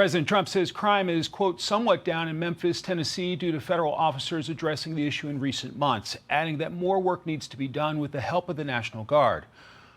President Trump says crime is, quote, somewhat down in Memphis, Tennessee, due to federal officers addressing the issue in recent months, adding that more work needs to be done with the help of the National Guard.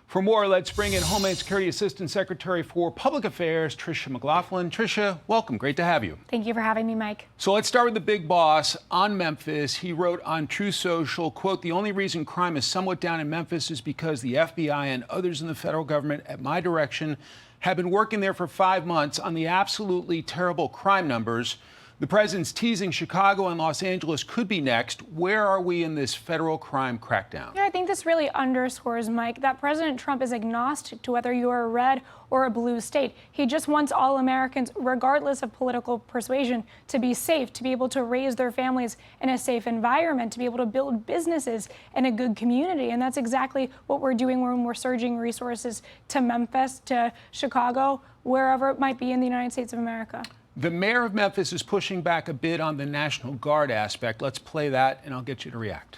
For more, let's bring in Homeland Security Assistant Secretary for Public Affairs, Tricia McLaughlin. Tricia, welcome. Great to have you. Thank you for having me, Mike. So let's start with the big boss on Memphis. He wrote on Truth Social, quote, "The only reason crime is somewhat down in Memphis is because the FBI and others in the federal government at my direction have been working there for 5 months on the absolutely terrible crime numbers. The president's teasing Chicago and Los Angeles could be next. Where are we in this federal crime crackdown?" Yeah, I think this really underscores, Mike, that President Trump is agnostic to whether you're a red or a blue state. He just wants all Americans, regardless of political persuasion, to be safe, to be able to raise their families in a safe environment, to be able to build businesses in a good community. And that's exactly what we're doing when we're surging resources to Memphis, to Chicago, wherever it might be in the United States of America. The mayor of Memphis is pushing back a bit on the National Guard aspect. Let's play that, and I'll get you to react.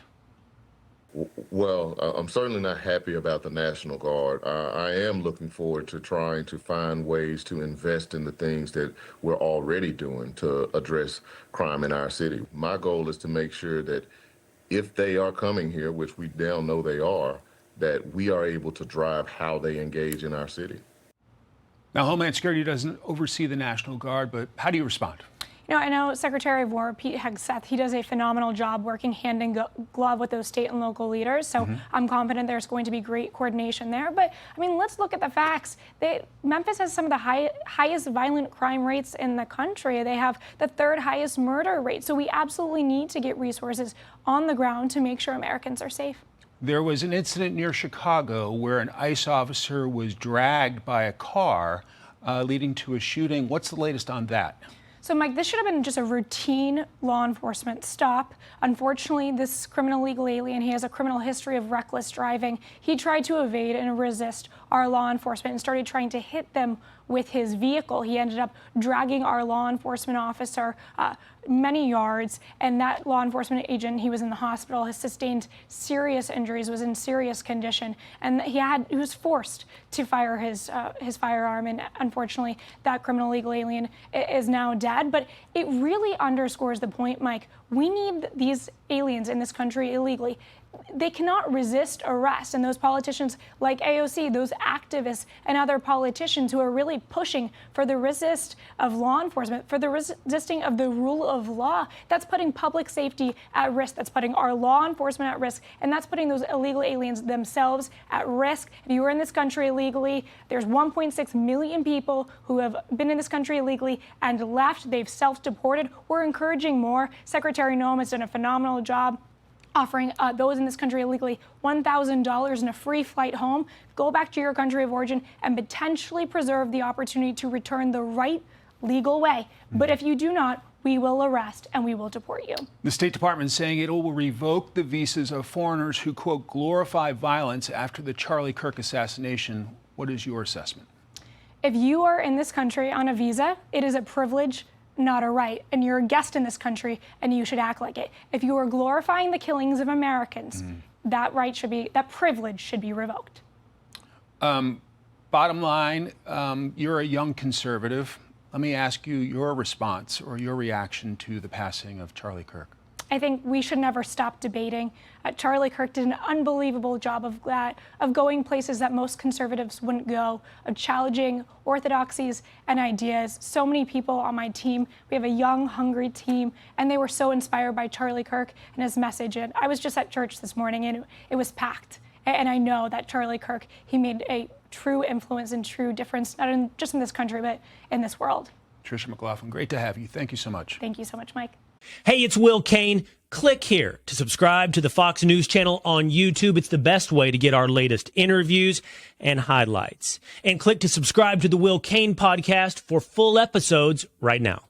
Well, I'm certainly not happy about the National Guard. I am looking forward to trying to find ways to invest in the things that we're already doing to address crime in our city. My goal is to make sure that if they are coming here, which we now know they are, that we are able to drive how they engage in our city. Now, Homeland Security doesn't oversee the National Guard, but how do you respond? You know, I know Secretary of War Pete Hegseth, he does a phenomenal job working hand in glove with those state and local leaders. So I'm confident there's going to be great coordination there. But I mean, let's look at the facts. Memphis has some of the highest violent crime rates in the country. They have the 3rd highest murder rate. So we absolutely need to get resources on the ground to make sure Americans are safe. There was an incident near Chicago where an ICE officer was dragged by a car, leading to a shooting. What's the latest on that? So, Mike, this should have been just a routine law enforcement stop. Unfortunately, this criminal illegal alien, he has a criminal history of reckless driving. He tried to evade and resist our law enforcement and started trying to hit them with his vehicle. He ended up dragging our law enforcement officer many yards, and that law enforcement agent, he was in the hospital, has sustained serious injuries, was in serious condition, and he was forced to fire his firearm, and unfortunately, that criminal illegal alien is now dead. But it really underscores the point, Mike, we need these aliens in this country illegally. They cannot resist arrest. And those politicians like AOC, those activists and other politicians who are really pushing for the resist of law enforcement, for the resisting of the rule of law, that's putting public safety at risk. That's putting our law enforcement at risk. And that's putting those illegal aliens themselves at risk. If you are in this country illegally, there's 1.6 million people who have been in this country illegally and left. They've self-deported. We're encouraging more. Secretary Noem has done a phenomenal job offering those in this country illegally $1,000 and a free flight home. Go back to your country of origin and potentially preserve the opportunity to return the right legal way. But if you do not, we will arrest and we will deport you. The State Department is saying it will revoke the visas of foreigners who, quote, glorify violence after the Charlie Kirk assassination. What is your assessment? If you are in this country on a visa, it is a privilege, not a right, and you're a guest in this country and you should act like it. If you are glorifying the killings of Americans, that privilege should be revoked. Bottom line, you're a young conservative. Let me ask you your response or your reaction to the passing of Charlie Kirk. I think we should never stop debating. Charlie Kirk did an unbelievable job of going places that most conservatives wouldn't go, of challenging orthodoxies and ideas. So many people on my team, we have a young, hungry team, and they were so inspired by Charlie Kirk and his message. And I was just at church this morning, and it was packed. And I know that Charlie Kirk, he made a true influence and true difference, not just in this country, but in this world. Tricia McLaughlin, great to have you. Thank you so much. Thank you so much, Mike. Hey, it's Will Kane. Click here to subscribe to the Fox News channel on YouTube. It's the best way to get our latest interviews and highlights. And click to subscribe to the Will Kane podcast for full episodes right now.